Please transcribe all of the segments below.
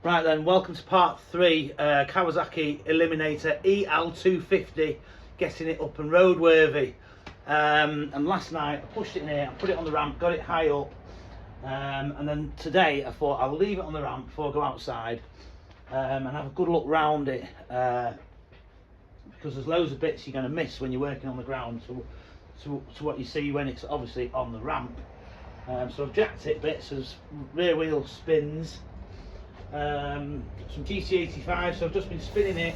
Right then, welcome to part 3, Kawasaki Eliminator EL250, getting it up and roadworthy. And last night I pushed it in here, I put it on the ramp, got it high up, and then today I thought I'll leave it on the ramp before I go outside and have a good look round it, because there's loads of bits you're going to miss when you're working on the ground to what you see when it's obviously on the ramp. So I've jacked it bits, so there's rear wheel spins. Some GT85, so I've just been spinning it.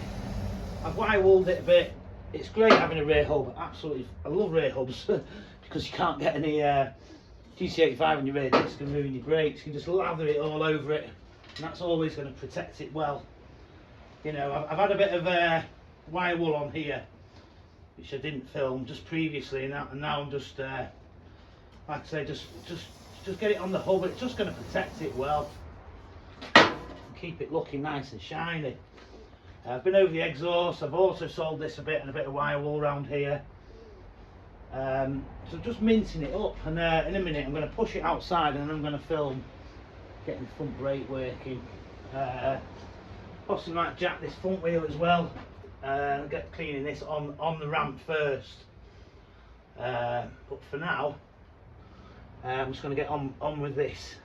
I've wire-walled it a bit. It's great having a rear hub, absolutely. I love rear hubs because you can't get any GT85 on your rear disc and ruin your brakes. You can just lather it all over it, and that's always going to protect it well. You know, I've had a bit of wire wool on here, which I didn't film just previously, and now I'm just, like I say, just get it on the hub. It's just going to protect it well. Keep it looking nice and shiny. I've been over the exhaust. I've also sold this a bit and a bit of wire wool around here. So just mincing it up, and in a minute I'm going to push it outside and then I'm going to film getting the front brake working. Possibly might jack this front wheel as well and get cleaning this on the ramp first. But for now I'm just going to get on with this.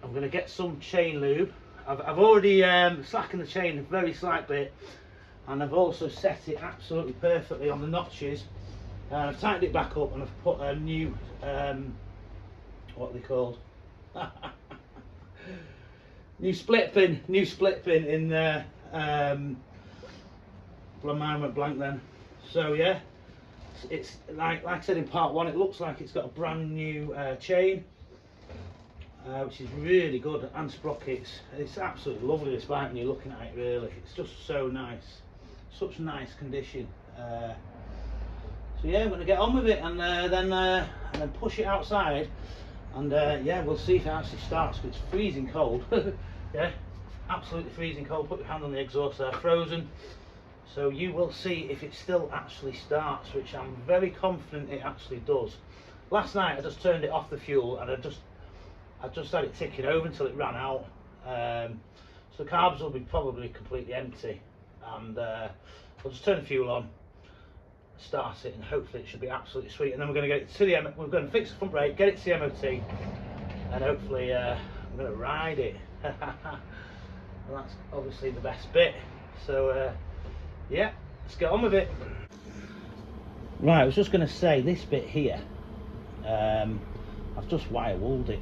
I'm going to get some chain lube. I've already slackened the chain a very slight bit, and I've also set it absolutely perfectly on the notches. I've tightened it back up and I've put a new, what are they called? new split pin in there. Well, mine went blank then. So yeah, it's like I said in part 1, it looks like it's got a brand new chain. Which is really good, and sprockets. It's absolutely lovely, this bike, when you're looking at it. Really, it's just so nice, such nice condition. So yeah, I'm going to get on with it and then push it outside, and yeah, we'll see if it actually starts. It's freezing cold. Yeah, absolutely freezing cold. Put your hand on the exhaust there, frozen. So you will see if it still actually starts, which I'm very confident it actually does. Last night I just turned it off the fuel, and I just had it ticking over until it ran out. So the carbs will be probably completely empty, and we'll just turn the fuel on, start it, and hopefully it should be absolutely sweet. And then we're going to get it to the we're going to fix the front brake, get it to the MOT, and hopefully I'm going to ride it. And that's obviously the best bit. So yeah, let's get on with it. Right, I was just going to say, this bit here, I've just wire wooled it.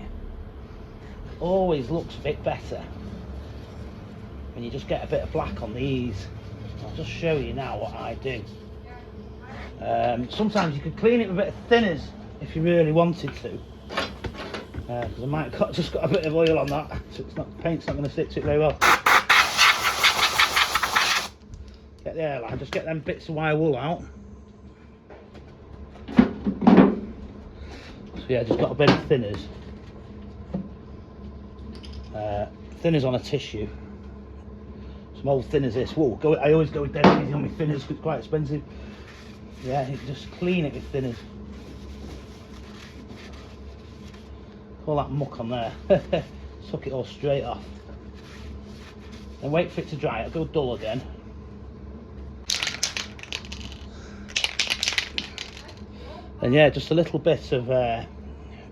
Always looks a bit better when you just get a bit of black on these. I'll just show you now what I do. Sometimes you could clean it with a bit of thinners if you really wanted to, because I might have just got a bit of oil on that, so it's not, the paint's not going to stick to it very well. Get the airline, just get them bits of wire wool out. So yeah, just got a bit of thinners. Thinners on a tissue. Some old thinners this. Whoa, I always go dead easy on my thinners because it's quite expensive. Yeah, you can just clean it with thinners. All that muck on there. Suck it all straight off. Then wait for it to dry. It'll go dull again. And yeah, just a little bit of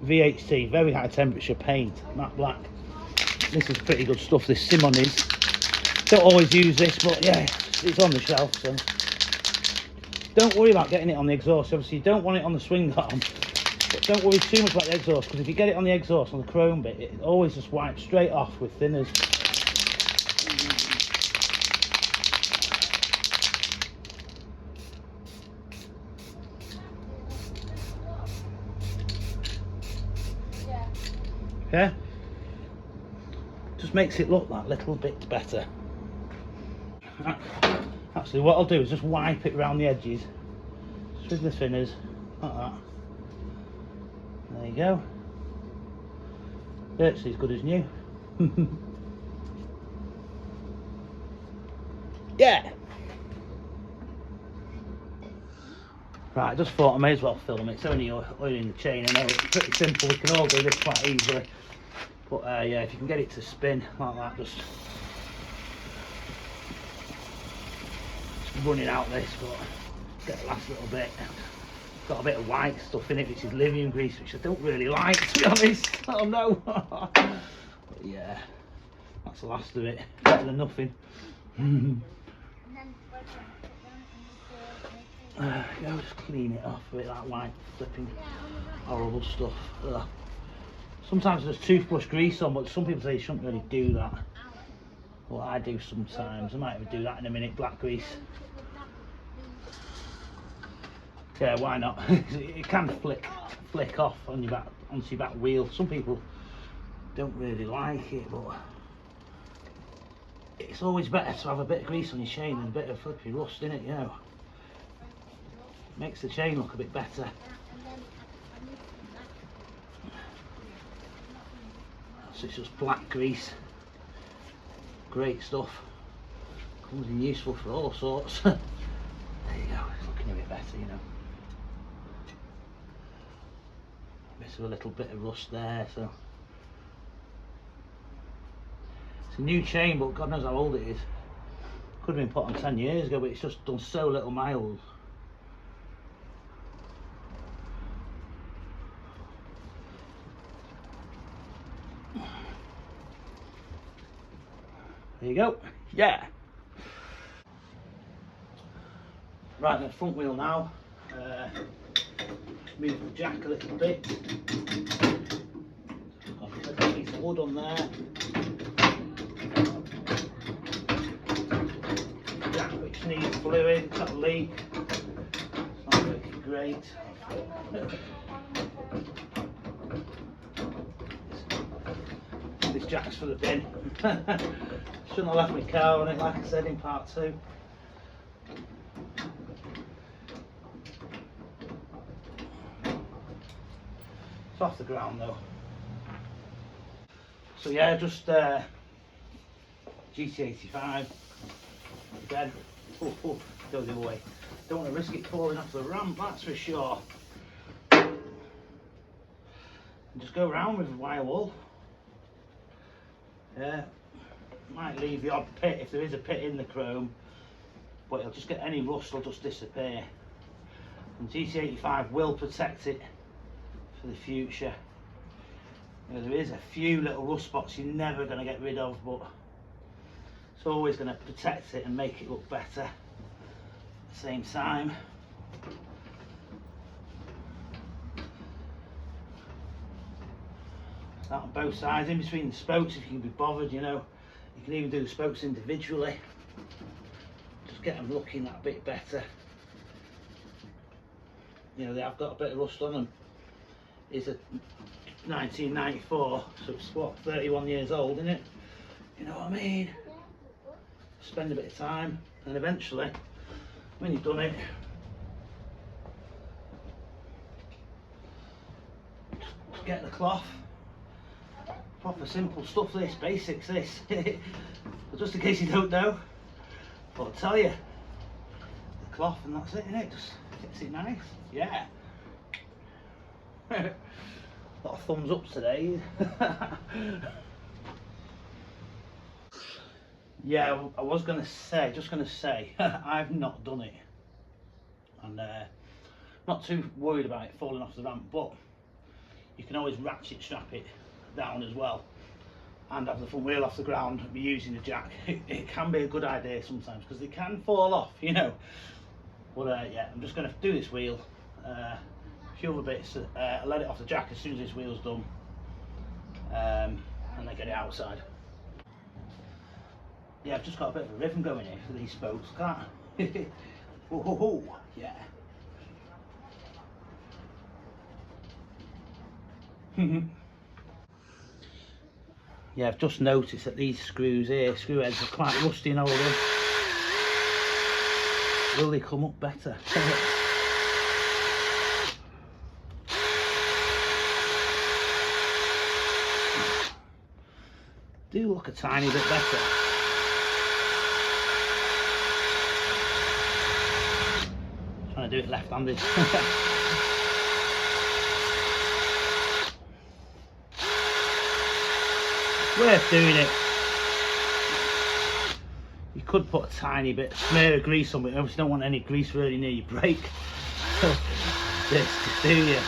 VHT, very high temperature paint, matte black. This is pretty good stuff, this Simon is. Don't always use this, but yeah, it's on the shelf, so. Don't worry about getting it on the exhaust. Obviously you don't want it on the swing arm, but don't worry too much about the exhaust, because if you get it on the exhaust, on the chrome bit, it always just wipes straight off with thinners. Yeah, just makes it look that little bit better. Actually, what I'll do is just wipe it around the edges, just with the thinners, like that. There you go. Virtually as good as new. Yeah. Right, I just thought I may as well film it. It's only oiling the chain. I know it's pretty simple. We can all do this quite easily. But yeah, if you can get it to spin like that, just running out this, but get the last little bit. Got a bit of white stuff in it, which is Livium grease, which I don't really like, to be honest. Oh no. But yeah, that's the last of it. Better than nothing. Go just clean it off with that white flipping horrible stuff. Ugh. Sometimes there's toothbrush grease on, but some people say you shouldn't really do that. Well, I do sometimes. I might even do that in a minute. Black grease. Yeah, why not? It can flick off on your back, onto your back wheel. Some people don't really like it, but it's always better to have a bit of grease on your chain and a bit of flippy rust in it, you know. Makes the chain look a bit better. So it's just black grease. Great stuff. Comes in useful for all sorts. There you go, it's looking a bit better, you know. Bit of a little bit of rust there, so. It's a new chain, but God knows how old it is. Could have been put on 10 years ago, but it's just done so little miles. There you go. Yeah. Right, then front wheel now. Move the jack a little bit. Got a little piece of wood on there. Jack which needs fluid, it's got a leak. It's not working great. This jack's for the bin. Shouldn't have left my car on it, like I said in part 2. It's off the ground though. So yeah, just GT85 again. Go the other way. Don't want to risk it falling off the ramp, that's for sure. And just go around with a wire wool. Yeah, might leave the odd pit if there is a pit in the chrome, but it'll just get any rust will just disappear. And GT85 will protect it for the future. You know, there is a few little rust spots you're never going to get rid of, but it's always going to protect it and make it look better at the same time. That on both sides, in between the spokes if you can be bothered, you know. You can even do the spokes individually. Just get them looking that bit better. You know, they have got a bit of rust on them. It's a 1994, so it's what, 31 years old, isn't it? You know what I mean? Spend a bit of time, and eventually, when you've done it, just get the cloth. Proper simple stuff this, basics this. But just in case you don't know, but I'll tell you, the cloth and that's it, innit? Just gets it nice, yeah. A lot of thumbs up today. Yeah, I was just gonna say, I've not done it, and not too worried about it falling off the ramp, but you can always ratchet strap it down as well and have the front wheel off the ground and be using the jack. It can be a good idea sometimes because they can fall off, you know. But yeah, I'm just going to do this wheel, a few other bits, I'll let it off the jack as soon as this wheel's done, and then get it outside. Yeah, I've just got a bit of a rhythm going here for these spokes, can't oh, yeah. Yeah, I've just noticed that these screws here, screw heads, are quite rusty and older. Will they come up better? Do look a tiny bit better. Trying to do it left-handed. worth doing it. You could put a tiny bit, smear of grease on it. You obviously don't want any grease really near your brake. This, do you?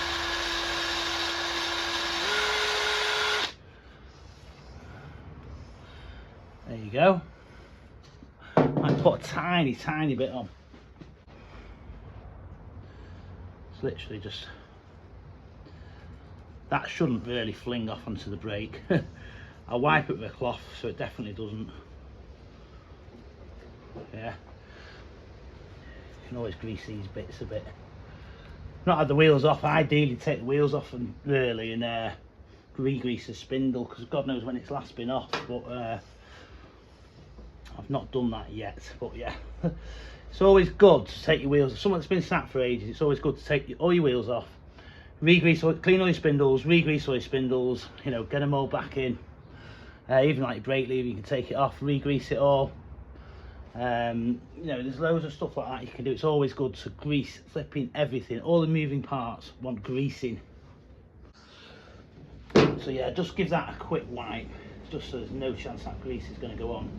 There you go. Might put a tiny bit on. It's literally just, that shouldn't really fling off onto the brake. I'll wipe it with a cloth so it definitely doesn't. Yeah. You can always grease these bits a bit. Not had the wheels off, ideally take the wheels off and really and re-grease the spindle, because God knows when it's last been off, but I've not done that yet. But yeah, it's always good to take your wheels, if something's been sat for ages, it's always good to take all your wheels off, re-grease, clean all your spindles, re-grease all your spindles, you know, get them all back in. Even like your brake lever, you can take it off, re-grease it all. You know, there's loads of stuff like that you can do. It's always good to grease flipping everything. All the moving parts want greasing. So yeah, just give that a quick wipe, just so there's no chance that grease is going to go on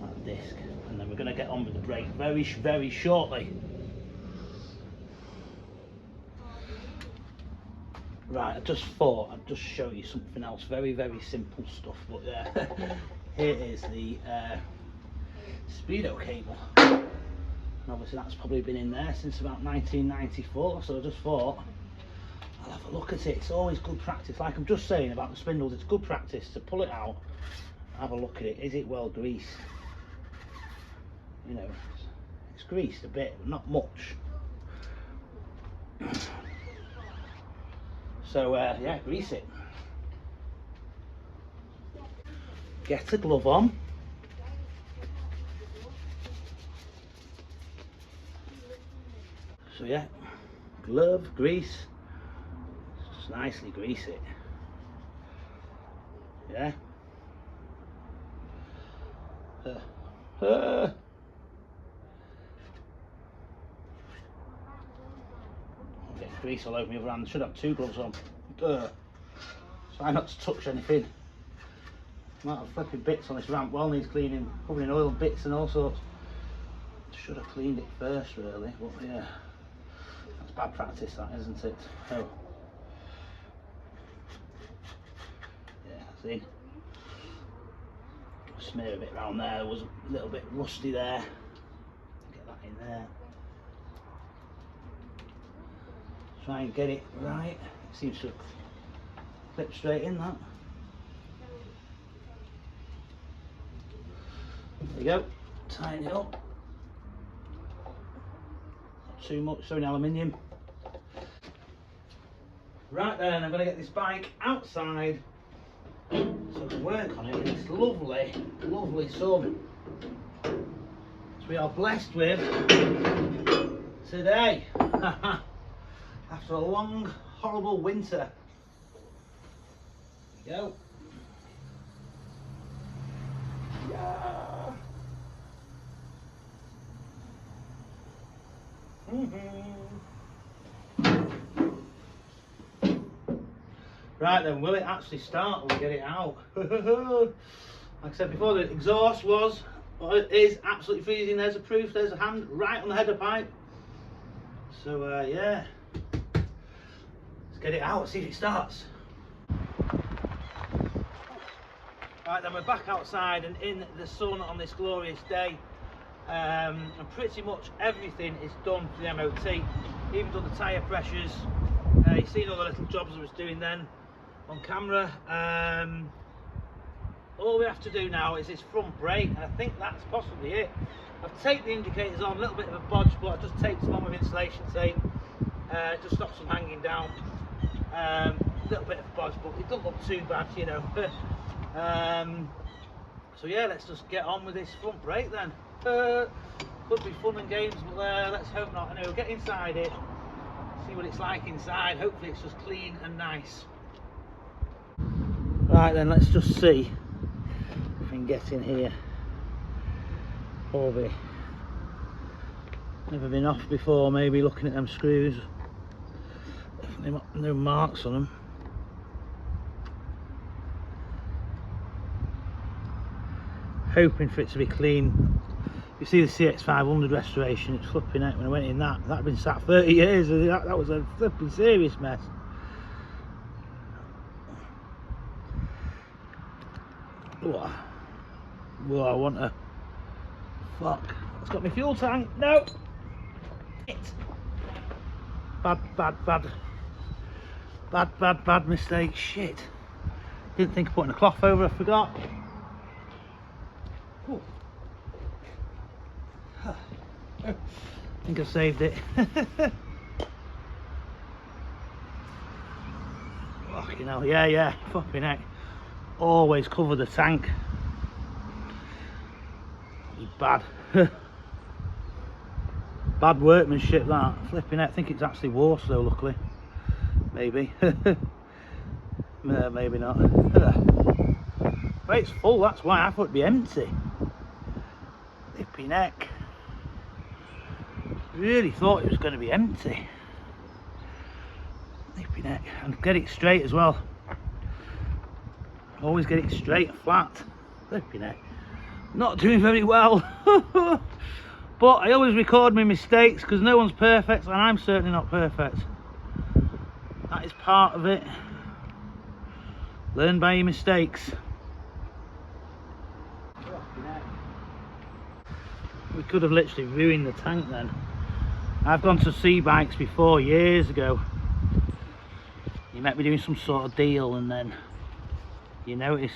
that disc. And then we're going to get on with the brake very shortly. Right, I just thought I'd just show you something else. Very simple stuff, but yeah. Here is the Speedo cable, and obviously that's probably been in there since about 1994, so I just thought I'll have a look at it. It's always good practice, like I'm just saying about the spindles, it's good practice to pull it out, have a look at it. Is it well greased? You know, it's greased a bit, but not much. So yeah, grease it. Get a glove on. So yeah, glove, grease, just nicely grease it. Yeah. Get grease all over my other hand. I should have two gloves on. Try not to touch anything. Might have flipping bits on this ramp, well needs cleaning, covered in oil bits and all sorts. Should have cleaned it first really, but yeah. That's bad practice that, isn't it? Oh. Yeah, see? Smear a bit around there, there was a little bit rusty there. Get that in there. Try and get it right. It seems to clip straight in that. There you go. Tighten it up. Not too much, so in aluminium. Right then, I'm going to get this bike outside so I can work on it in this lovely sun, which we are blessed with today. After a long, horrible winter. There you go. Yeah. Right then, will it actually start when we get it out? Like I said before, the exhaust was, or it is absolutely freezing. There's a proof, there's a hand right on the header pipe. So yeah, let's get it out, see if it starts. Right then, we're back outside and in the sun on this glorious day. And pretty much everything is done for the MOT. Even done the tyre pressures. You've seen all the little jobs I was doing then on camera. All we have to do now is this front brake, and I think that's possibly it. I've taped the indicators on, a little bit of a bodge, but I just taped them on with insulation tape. Just stops them hanging down. A little bit of a bodge, but it doesn't look too bad, you know. So yeah, let's just get on with this front brake then. Could be fun and games, but let's hope not. Anyway, we'll get inside it, see what it's like inside. Hopefully it's just clean and nice. Right then, let's just see if we can get in here. Probably never been off before, maybe looking at them screws. Definitely no marks on them. hoping for it to be clean. You see the CX500 restoration, it's flipping out. When I went in that had been sat 30 years, that was a flipping serious mess. Oh, I want a... Fuck, it's got my fuel tank. No! It. Bad mistake. Shit. Didn't think of putting a cloth over, I forgot. Ooh. I think I saved it. Fucking hell, yeah, fucking heck. Always cover the tank. Bad. Bad workmanship, that. Flipping heck. I think it's actually water though, luckily. Maybe. No, maybe not. But it's full, that's why I thought it'd be empty. Flipping heck. Really thought it was going to be empty. Flipping heck. And get it straight as well. Always get it straight and flat. Flipping heck. Not doing very well. But I always record my mistakes because no one's perfect and I'm certainly not perfect. That is part of it. Learn by your mistakes. We could have literally ruined the tank then. I've gone to sea bikes before, years ago. You might be doing some sort of deal and then you notice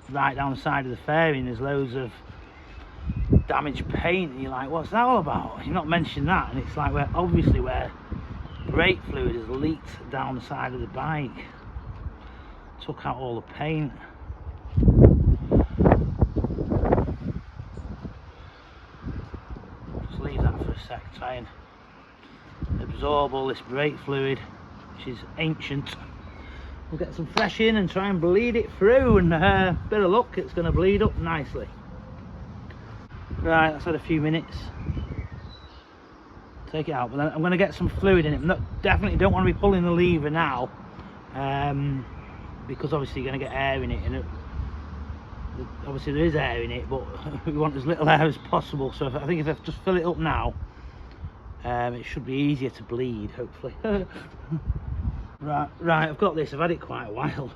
right down the side of the fairing there's loads of damaged paint and you're like, what's that all about? You've not mentioned that, and it's like where obviously where brake fluid has leaked down the side of the bike. Took out all the paint. Just leave that for a sec, try and absorb all this brake fluid, which is ancient. We'll get some fresh in and try and bleed it through, and bit of luck, it's going to bleed up nicely. Right, that's had a few minutes. Take it out, but then I'm going to get some fluid in it. Definitely don't want to be pulling the lever now, because obviously you're going to get air in it, and obviously there is air in it, but we want as little air as possible. So I think if I just fill it up now, it should be easier to bleed, hopefully. Right, I've got this. I've had it quite a while.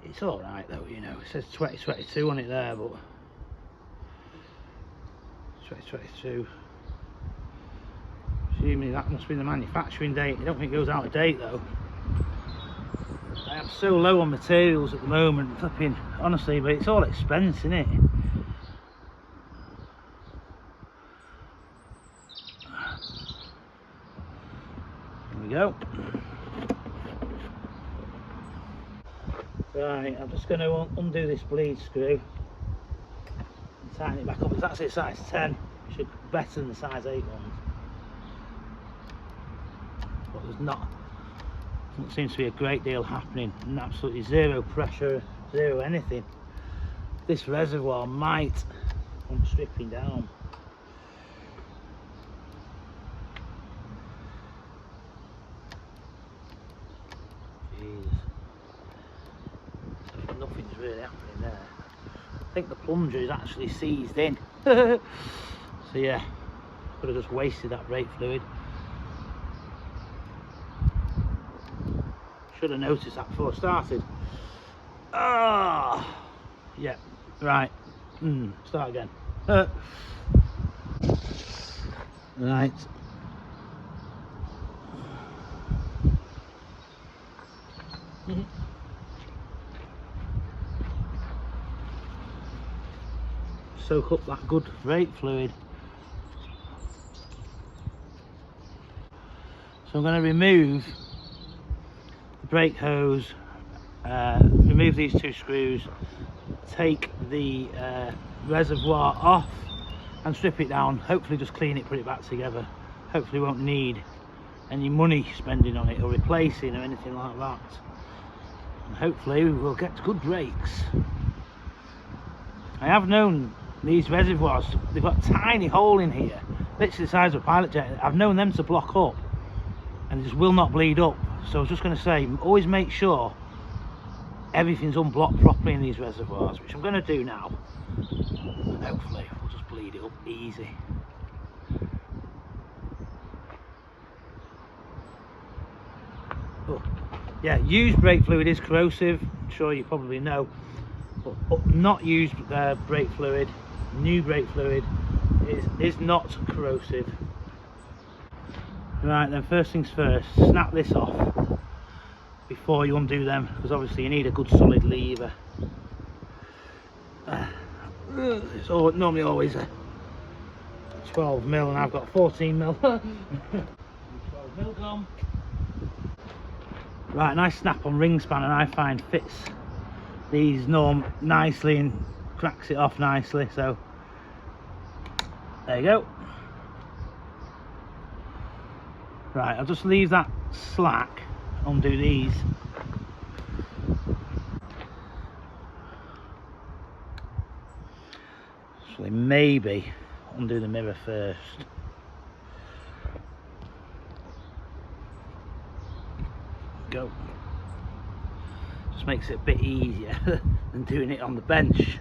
It's all right though, you know. It says 2022 on it there, but 2022. Assuming that must be the manufacturing date. I don't think it goes out of date though. I am so low on materials at the moment, flipping, honestly, but it's all expense, isn't it? There we go. Right, I'm just going to undo this bleed screw and tighten it back up. It's actually a size 10, which is better than the size 8 ones. But there's not, doesn't seem to be a great deal happening, and absolutely zero pressure, zero anything. This reservoir might come stripping down. Nothing's really happening there. I think the plunger is actually seized in. So yeah, could have just wasted that brake fluid. Should have noticed that before I started. Ah, yeah, right. Start again. Right. Soak up that good brake fluid. So I'm going to remove the brake hose, remove these two screws, take the reservoir off and strip it down. Hopefully just clean it, put it back together. Hopefully won't need any money spending on it or replacing or anything like that. And hopefully we'll get good brakes. I have known these reservoirs, they've got a tiny hole in here, literally the size of a pilot jet. I've known them to block up and it just will not bleed up. So I was just going to say, always make sure everything's unblocked properly in these reservoirs, which I'm going to do now. And hopefully we'll just bleed it up easy. Oh, yeah, used brake fluid is corrosive, I'm sure you probably know, but not used brake fluid, new brake fluid is not corrosive. Right then, first things first, snap this off before you undo them, because obviously you need a good solid lever. It's normally always a 12mm and I've got 14mm. 12mm gone. Right, nice snap on ring spanner I find fits these nicely and cracks it off nicely, so there you go. Right, I'll just leave that slack, undo these. So maybe undo the mirror first. Go. Just makes it a bit easier than doing it on the bench.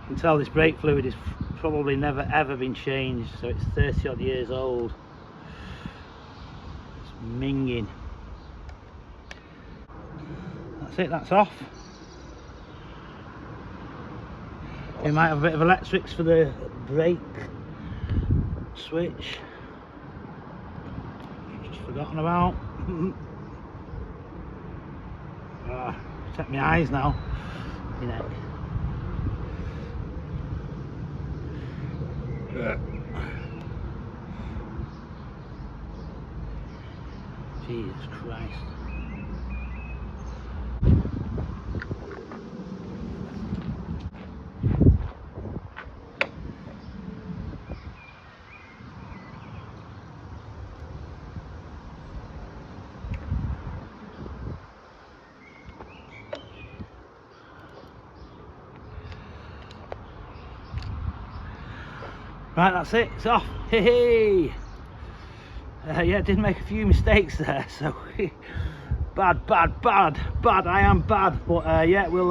You can tell this brake fluid is probably never ever been changed, so it's 30 odd years old. It's minging. That's it, that's off. We might have a bit of electrics for the brake switch. Just forgotten about. Protect my eyes now. You know. Jesus Christ. Right, that's it, it's off. Hey, yeah, did make a few mistakes there, so bad, I am bad, but yeah, we'll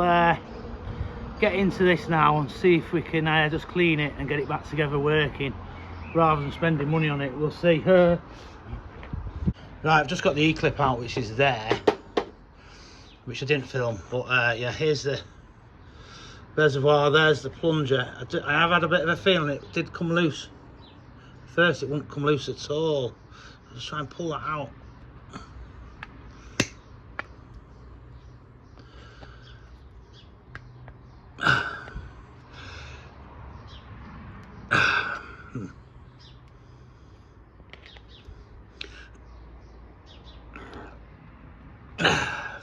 get into this now and see if we can just clean it and get it back together working rather than spending money on it. We'll see. Right, I've just got the E-clip out, which is there, which I didn't film, but yeah, here's the reservoir, there's the plunger. I have had a bit of a feeling it did come loose. First it wouldn't come loose at all. I'll just try and pull that out.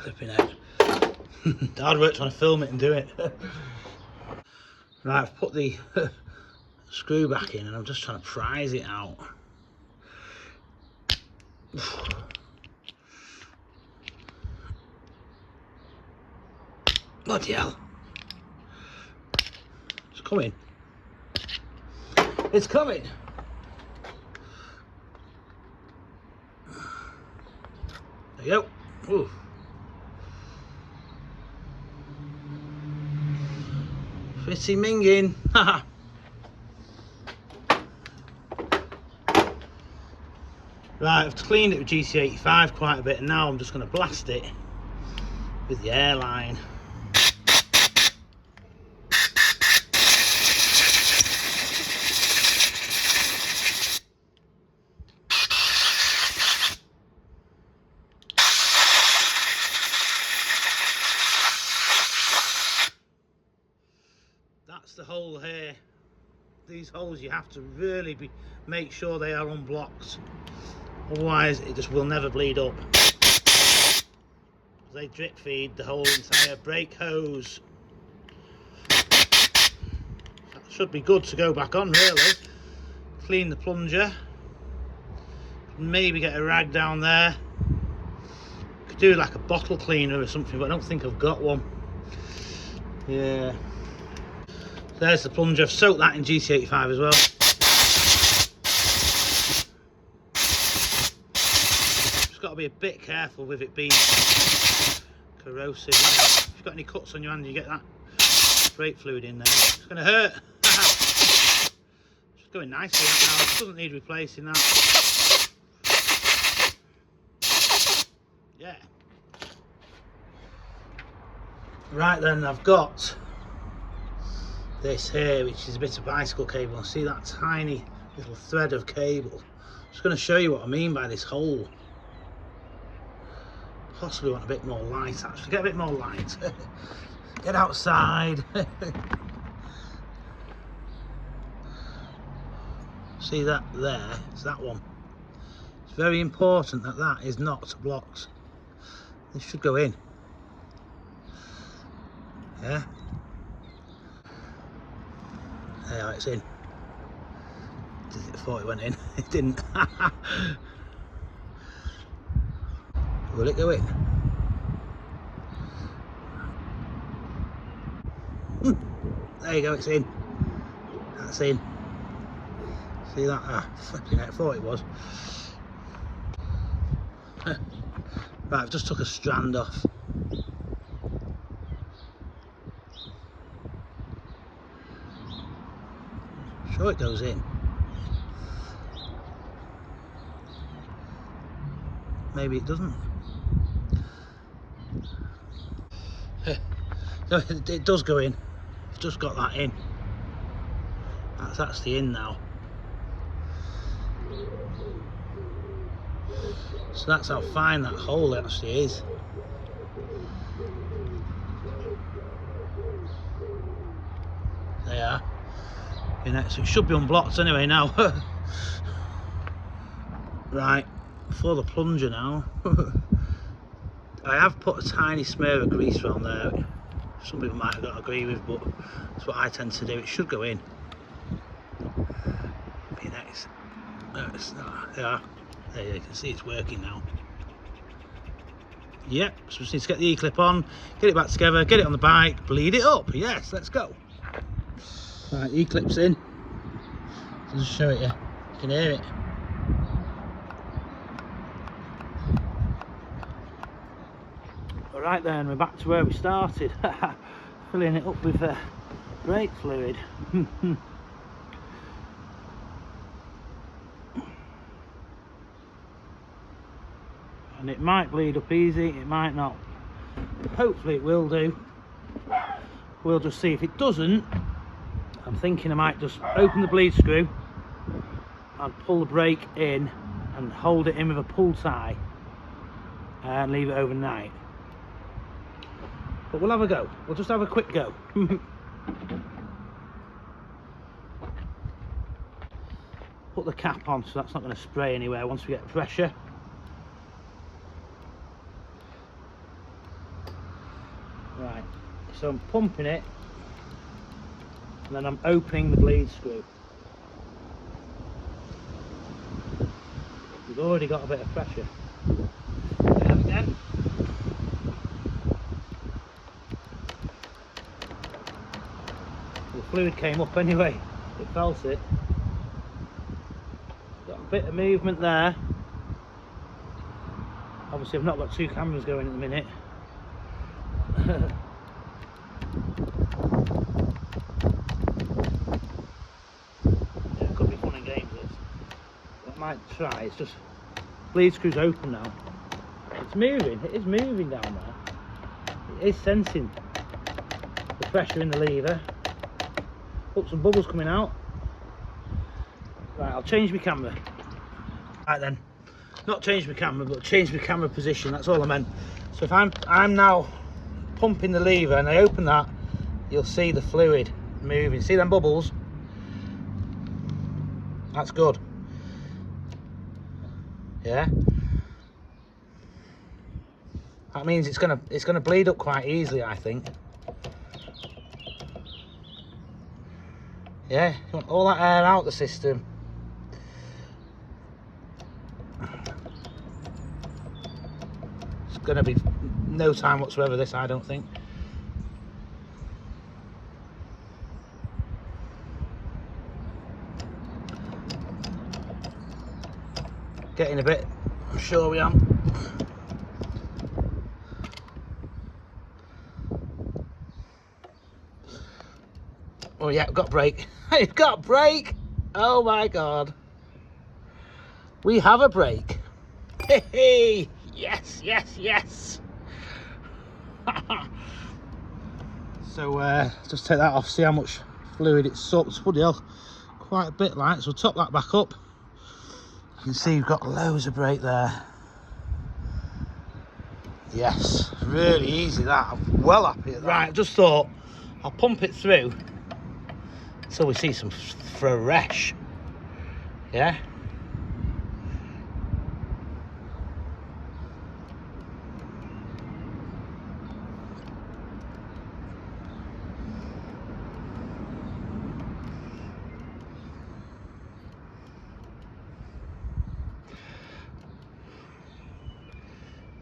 Flipping out. Hard work trying to film it and do it. Right, I've put the screw back in and I'm just trying to prise it out. Bloody hell. It's coming. It's coming. There you go. Ooh. Fitty minging. Haha. Right, I've cleaned it with GC85 quite a bit and now I'm just going to blast it with the airline. That's the hole here. These holes you have to really make sure they are unblocked. Otherwise it just will never bleed up. They drip feed the whole entire brake hose. That's should be good to go back on really. Clean the plunger. Maybe get a rag down there. Could do like a bottle cleaner or something, but I don't think I've got one. Yeah. There's the plunger. I've soaked that in GT85 as well. Just got to be a bit careful with it being corrosive. If you've got any cuts on your hand, you get that brake fluid in there. It's going to hurt. It's going nicely right now. It doesn't need replacing that. Yeah. Right then, I've got this here, which is a bit of bicycle cable. And see that tiny little thread of cable? I'm just going to show you what I mean by this hole. Possibly want a bit more light, actually. Get a bit more light. Get outside. See that there? It's that one. It's very important that that is not blocked. This should go in. Yeah. There, it's in. I thought it went in. It didn't. Will it go in? There you go, it's in. That's in. See that? Ah, flipping it, I thought it was. Right, I've just took a strand off. Sure it goes in. Maybe it doesn't. No, it does go in. I've just got that in. That's actually in now. So that's how fine that hole actually is. There you are. So it should be unblocked anyway now. Right, for the plunger now. I have put a tiny smear of grease around there. Some people might not agree with, but that's what I tend to do. It should go in. Be next. No, it's not. There you can see it's working now. Yep, so we just need to get the E-clip on, get it back together, get it on the bike, bleed it up. Yes, let's go. Right, E-clip's in. I'll just show it you. You can hear it. Alright then, we're back to where we started. Filling it up with brake fluid. And it might bleed up easy, it might not. Hopefully it will do. We'll just see. If it doesn't, I'm thinking I might just open the bleed screw and pull the brake in and hold it in with a pull tie and leave it overnight. But we'll have a go. We'll just have a quick go. Put the cap on so that's not going to spray anywhere once we get pressure. Right, so I'm pumping it and then I'm opening the bleed screw. We've already got a bit of pressure. There again. The fluid came up anyway, it felt it. Got a bit of movement there. Obviously I've not got two cameras going at the minute. Yeah, it could be fun and games this. I might try. It's just bleed screw's open now. It's moving. It is moving down there. It is sensing the pressure in the lever. Oh, some bubbles coming out. Right, I'll change my camera. Right then, not change my camera, but change my camera position. That's all I meant. So if I'm now pumping the lever and I open that, you'll see the fluid moving. See them bubbles? That's good. Yeah. That means it's gonna bleed up quite easily, I think. Yeah, you want all that air out the system. It's going to be no time whatsoever this, I don't think. Getting a bit, I'm sure we am. Oh yeah, we've got a brake. We've got a brake! Oh my god. We have a brake. Hey, hey. Yes, yes, yes. So just take that off, see how much fluid it sucks. Bloody hell, quite a bit like. So top that back up. You can see we've got loads of brake there. Yes, really easy that. I'm well happy at that. Right, I just thought I'll pump it through so we see some fresh. Yeah.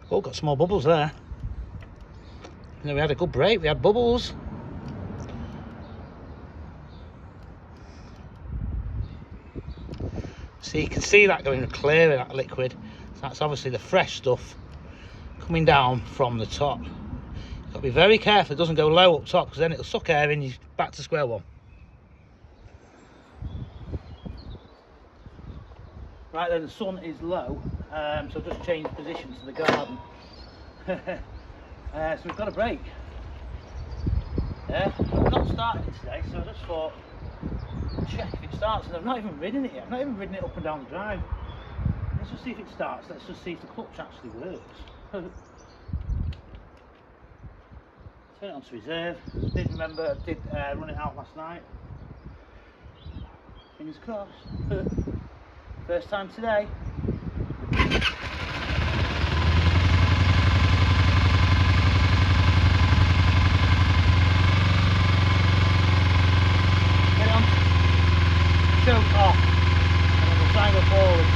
Oh, got small bubbles there. You know, we had a good break, we had bubbles. So you can see that going clear in that liquid. So that's obviously the fresh stuff coming down from the top. You've got to be very careful it doesn't go low up top, because then it'll suck air in, you back to square one. Right then, the sun is low, so just change position to the garden. So we've got a break. Yeah, I've not started it today, so I just thought, check if it starts, and I've not even ridden it yet. I've not even ridden it up and down the drive. Let's just see if it starts. Let's just see if the clutch actually works. Turn it on to reserve. Did remember I did run it out last night. Fingers crossed. First time today. Get on. Choke off. And then we'll try and go forward.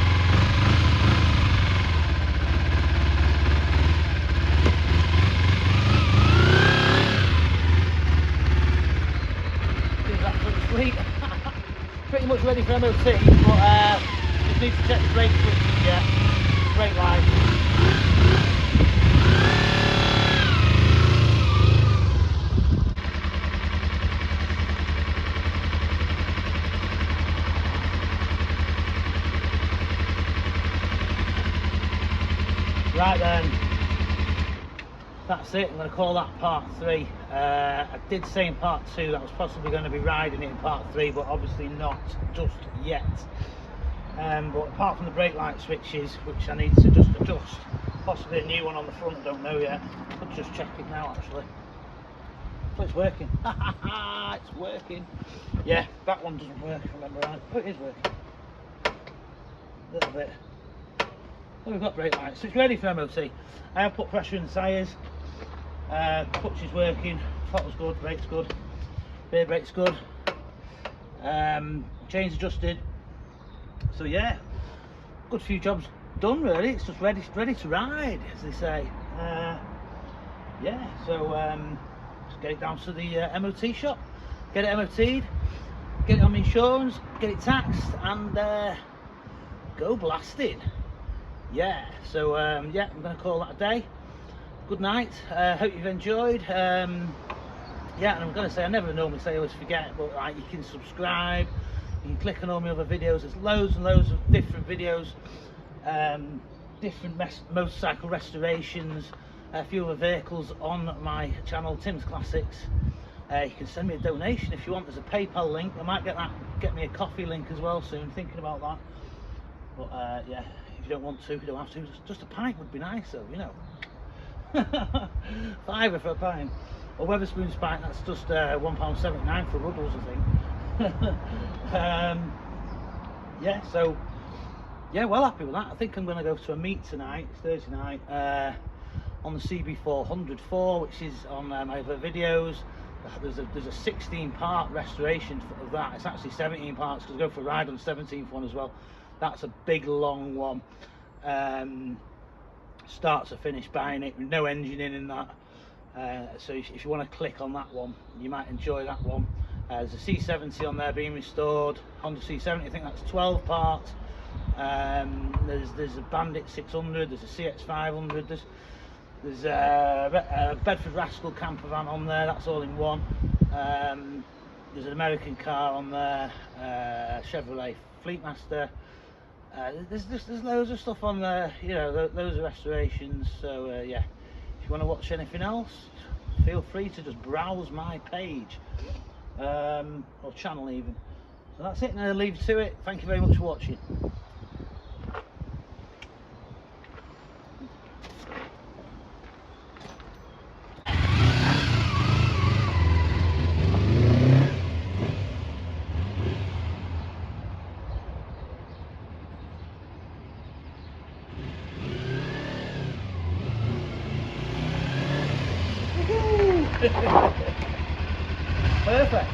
Seems absolutely sweet. Pretty much ready for MOT, but just need to check the brake switches, yeah. Brake light. Right then, that's it. I'm going to call that part 3. I did say in part 2 that I was possibly going to be riding it in part 3, but obviously not just yet. But apart from the brake light switches, which I need to just adjust, possibly a new one on the front, I don't know yet. Could just check it now actually. So it's working. It's working. Yeah, that one doesn't work, if I remember right. Oh, it is working. A little bit. Well, we've got brake lights, so it's ready for MOT. I have put pressure in the tyres. Clutch is working, throttle's good, brake's good, rear brake's good. Chain's adjusted. So yeah, good few jobs done really. It's just ready to ride, as they say. Yeah, so just get it down to the MOT shop, get it MOT'd, get it on my insurance, get it taxed, and go blasting. Yeah, so yeah, I'm going to call that a day. Good night. Hope you've enjoyed. Yeah, and I'm going to say, I never normally say, I always forget, but like, you can subscribe, you can click on all my other videos. There's loads and loads of different videos, different motorcycle restorations, a few other vehicles on my channel, Tim's Classics. You can send me a donation if you want. There's a PayPal link. I might get me a coffee link as well soon, thinking about that. But yeah, if you don't want to, you don't have to. Just a pint would be nice though, you know. £5 for a pint. Or Weatherspoon's pint, that's just £1.79 for Ruddles, I think. Yeah, so yeah, well happy with that. I think I'm going to go to a meet tonight. It's Thursday night, on the CB400 4, which is on my other videos. there's a 16-part restoration of that. It's actually 17 parts because I go for a ride on the 17th one as well. That's a big long one, start to finish, buying it with no engine in that. So if you want to click on that one, you might enjoy that one. There's a C70 on there being restored, Honda C70. I think that's 12 parts. There's a Bandit 600, there's a CX500, there's a Bedford Rascal camper van on there. That's all in one. There's an American car on there, Chevrolet Fleetmaster. There's loads of stuff on there, you know, loads of restorations. So yeah, if you want to watch anything else, feel free to just browse my page, or channel even. So that's it, and I'll leave you to it. Thank you very much for watching. Perfect.